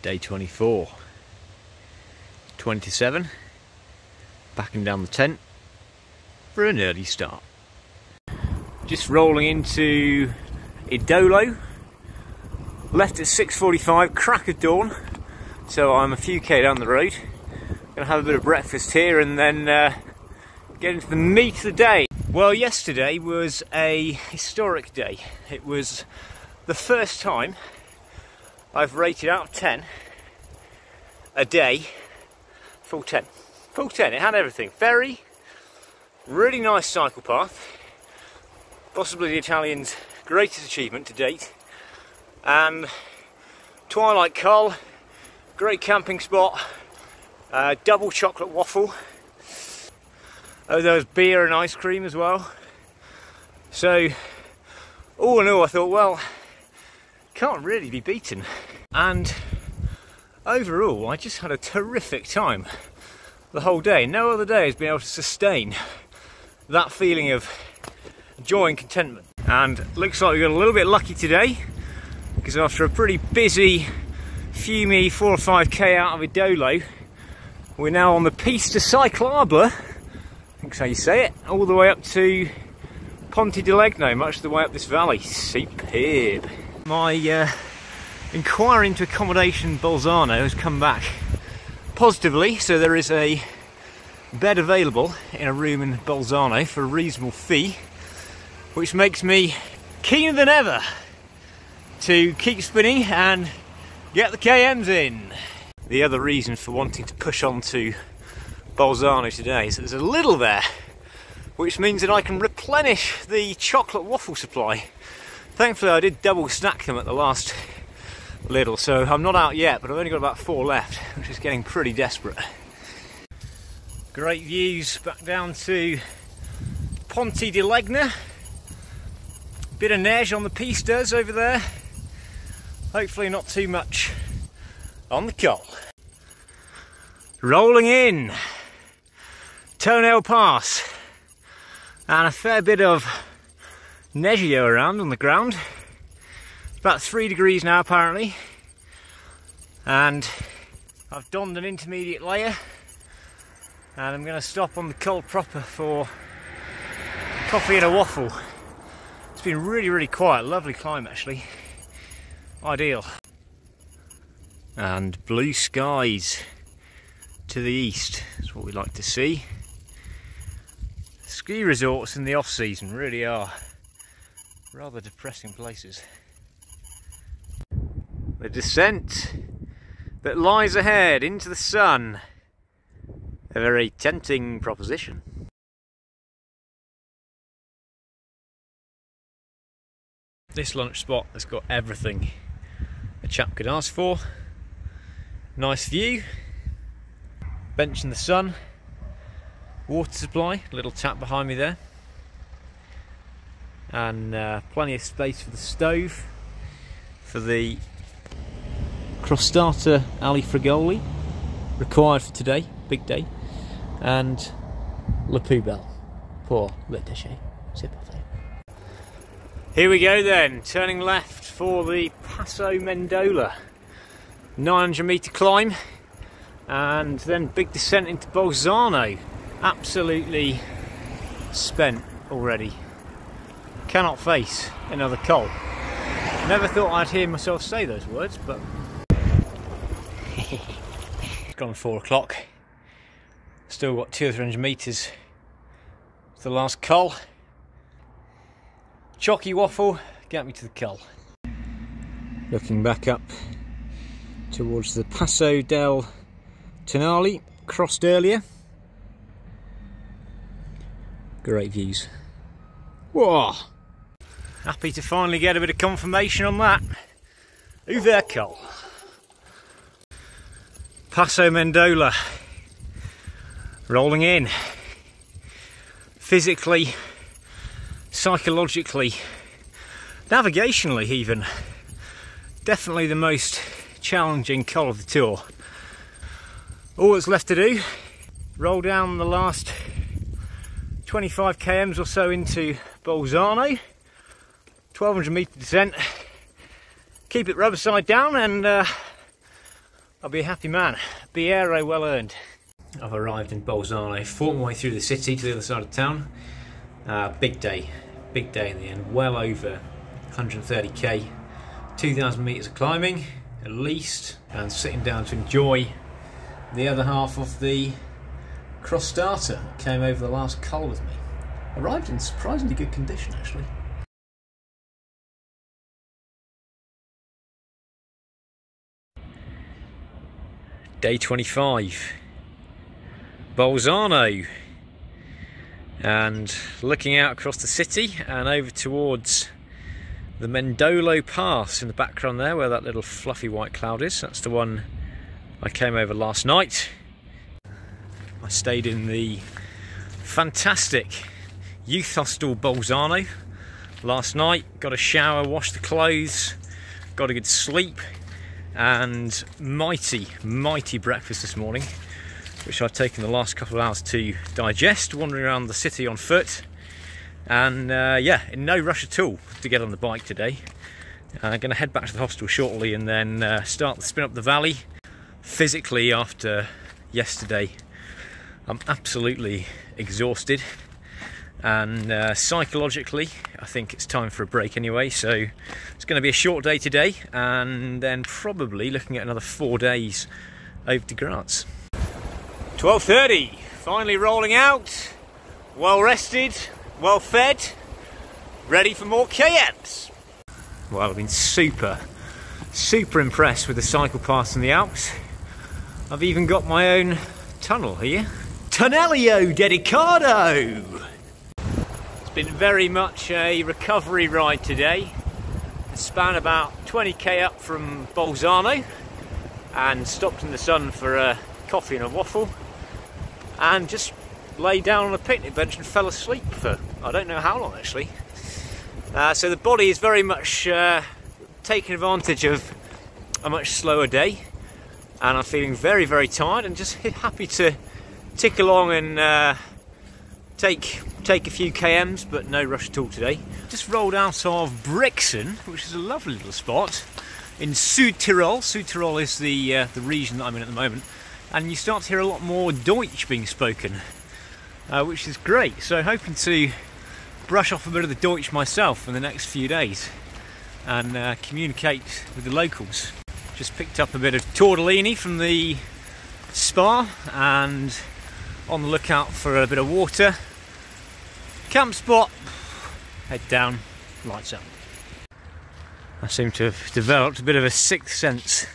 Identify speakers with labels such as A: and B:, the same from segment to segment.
A: Day 24. 27. Backing down the tent for an early start. Just rolling into Idolo. Left at 6:45, crack of dawn. So I'm a few K down the road. Gonna have a bit of breakfast here and then get into the meat of the day. Well, yesterday was a historic day. It was the first time I've rated out of 10 a day full 10. Full 10, it had everything. Ferry, really nice cycle path, possibly the Italians' greatest achievement to date, and Twilight Cull, great camping spot, double chocolate waffle. Oh, there was beer and ice cream as well. So, all in all, I thought, well, can't really be beaten. And overall, I just had a terrific time the whole day. No other day has been able to sustain that feeling of joy and contentment. And looks like we got a little bit lucky today, because after a pretty busy, fumey 4 or 5k out of Idolo, we're now on the pista cyclable, I think that's how you say it, all the way up to Ponte di Legno, much of the way up this valley. Superb. My inquiry into accommodation in Bolzano has come back positively, so there is a bed available in a room in Bolzano for a reasonable fee, which makes me keener than ever to keep spinning and get the KMs in. The other reason for wanting to push on to Bolzano today is that there's a little there, which means that I can replenish the chocolate waffle supply. Thankfully I did double stack them at the last little, so I'm not out yet, but I've only got about 4 left, which is getting pretty desperate. Great views back down to Ponte di Legno. Bit of neige on the pistas over there. Hopefully not too much on the coal. Rolling in Toenail Pass, and a fair bit of neigio around on the ground. About 3 degrees now apparently, and I've donned an intermediate layer, and I'm going to stop on the cold proper for coffee and a waffle. It's been really quiet, lovely climb actually, ideal. And blue skies to the east, that's what we like to see. Ski resorts in the off season really are rather depressing places. The descent that lies ahead into the sun, a very tempting proposition. This lunch spot has got everything a chap could ask for. Nice view, bench in the sun, water supply, a little tap behind me there, and plenty of space for the stove, for the crostata ali fragoli required for today, big day, and la poubelle pour le déchet. C'est parfait. Here we go then, turning left for the Passo Mendola, 900 metre climb, and then big descent into Bolzano. Absolutely spent already. Cannot face another coal. Never thought I'd hear myself say those words, but it's gone 4 o'clock. Still got 200 or 300 metres to the last coal. Chalky waffle, get me to the coal. Looking back up towards the Passo del Tonali, crossed earlier. Great views. Whoa! Happy to finally get a bit of confirmation on that. Uvercol. Passo Mendola. Rolling in. Physically, psychologically, navigationally even. Definitely the most challenging col of the tour. All that's left to do, roll down the last 25 kms or so into Bolzano, 1200 metre descent, keep it rubber side down, and I'll be a happy man. Biero well earned. I've arrived in Bolzano, fought my way through the city to the other side of town. Big day in the end. Well over 130k, 2,000 metres of climbing at least, and sitting down to enjoy the other half of the cross starter that came over the last col with me. Arrived in surprisingly good condition actually. Day 25, Bolzano, and looking out across the city and over towards the Mendolo Pass in the background there, where that little fluffy white cloud is. That's the one I came over last night. I stayed in the fantastic youth hostel Bolzano last night, got a shower, washed the clothes, got a good sleep, and mighty breakfast this morning, which I've taken the last couple of hours to digest, wandering around the city on foot. And yeah, in no rush at all to get on the bike today. I'm going to head back to the hostel shortly and then start the spin up the valley. Physically, after yesterday, I'm absolutely exhausted, and psychologically I think it's time for a break anyway, so it's going to be a short day today and then probably looking at another 4 days over to Graz. 12:30, finally rolling out, well rested, well fed, ready for more KMs. Well, I've been super impressed with the cycle paths in the Alps. I've even got my own tunnel here. Tunnelio Dedicado! It's been very much a recovery ride today. I span about 20k up from Bolzano and stopped in the sun for a coffee and a waffle, and just lay down on a picnic bench and fell asleep for I don't know how long actually. So the body is very much taking advantage of a much slower day, and I'm feeling very tired and just happy to tick along and take a few KMs, but no rush at all today. Just rolled out of Brixen, which is a lovely little spot in Südtirol. Südtirol is the region that I'm in at the moment, and you start to hear a lot more Deutsch being spoken, which is great. So hoping to brush off a bit of the Deutsch myself in the next few days and communicate with the locals. Just picked up a bit of tortellini from the spa and on the lookout for a bit of water. Camp spot, head down, lights up. I seem to have developed a bit of a sixth sense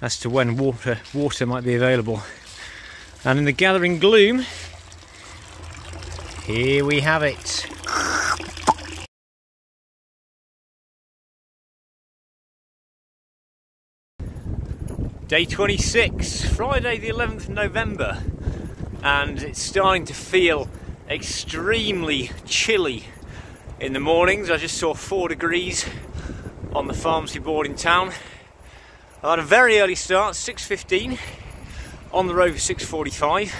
A: as to when water might be available. And in the gathering gloom, here we have it. Day 26, Friday the 11th of November, and it's starting to feel extremely chilly in the mornings. I just saw 4 degrees on the pharmacy board in town. I had a very early start, 6:15, on the road for 6:45,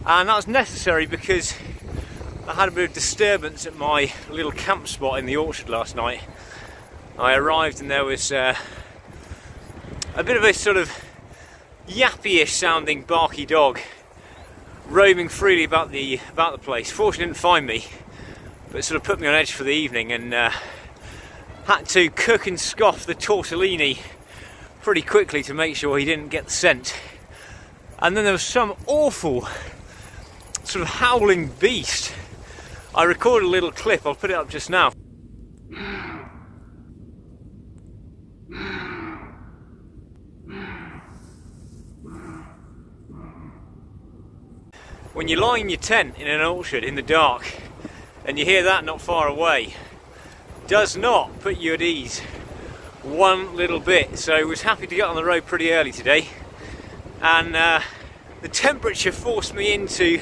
A: and that was necessary because I had a bit of disturbance at my little camp spot in the orchard last night. I arrived and there was a bit of a sort of yappy-ish sounding barky dog roaming freely about the place. Fortunately, didn't find me, but it sort of put me on edge for the evening, and had to cook and scoff the tortellini pretty quickly to make sure he didn't get the scent. And then there was some awful sort of howling beast. I recorded a little clip, I'll put it up just now. When you lie in your tent in an orchard in the dark and you hear that not far away, does not put you at ease one little bit. So I was happy to get on the road pretty early today, and the temperature forced me into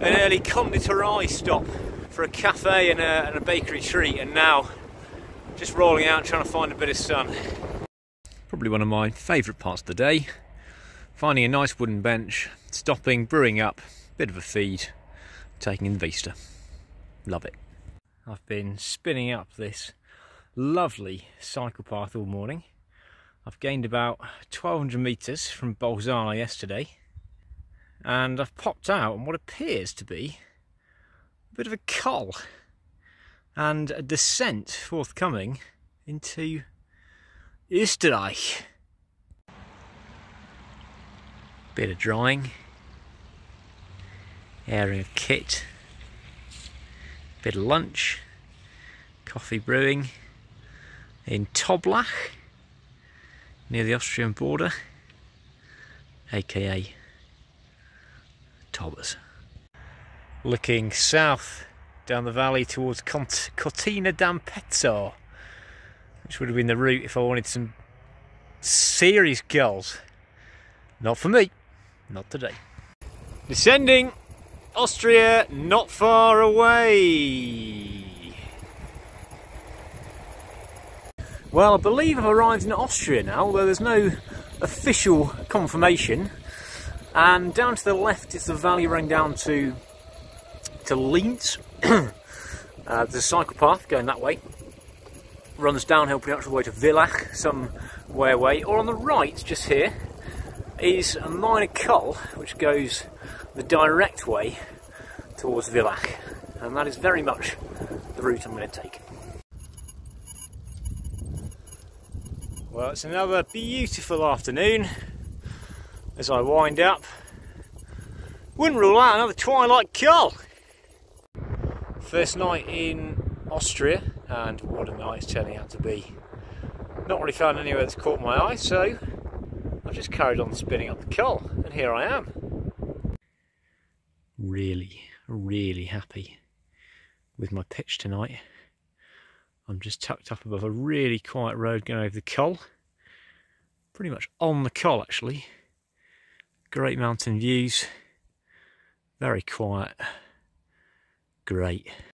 A: an early conditorei stop for a cafe and a bakery treat, and now just rolling out trying to find a bit of sun. Probably one of my favourite parts of the day, finding a nice wooden bench, stopping, brewing up, bit of a feed, taking in the vista. Love it. I've been spinning up this lovely cycle path all morning. I've gained about 1200 metres from Bolzano yesterday, and I've popped out on what appears to be a bit of a col and a descent forthcoming into Österreich. Bit of drying, airing of kit, bit of lunch, coffee brewing in Toblach near the Austrian border, aka Tobbers. Looking south down the valley towards Cortina d'Ampezzo, which would have been the route if I wanted some serious gulls. Not for me, not today. Descending, Austria not far away. Well, I believe I've arrived in Austria now, although there's no official confirmation. And down to the left is the valley running down to Linz. There's a cycle path going that way. Runs downhill pretty much all the way to Villach, some way away. Or on the right, just here, is a minor col which goes the direct way towards Villach. And that is very much the route I'm going to take. Well, it's another beautiful afternoon as I wind up. Wouldn't rule out another twilight col. First night in Austria, and what a night it's turning out to be. Not really found anywhere that's caught my eye, so I've just carried on spinning up the col, and here I am. Really happy with my pitch tonight. I'm just tucked up above a really quiet road going over the col. Pretty much on the col actually. Great mountain views. Very quiet. Great.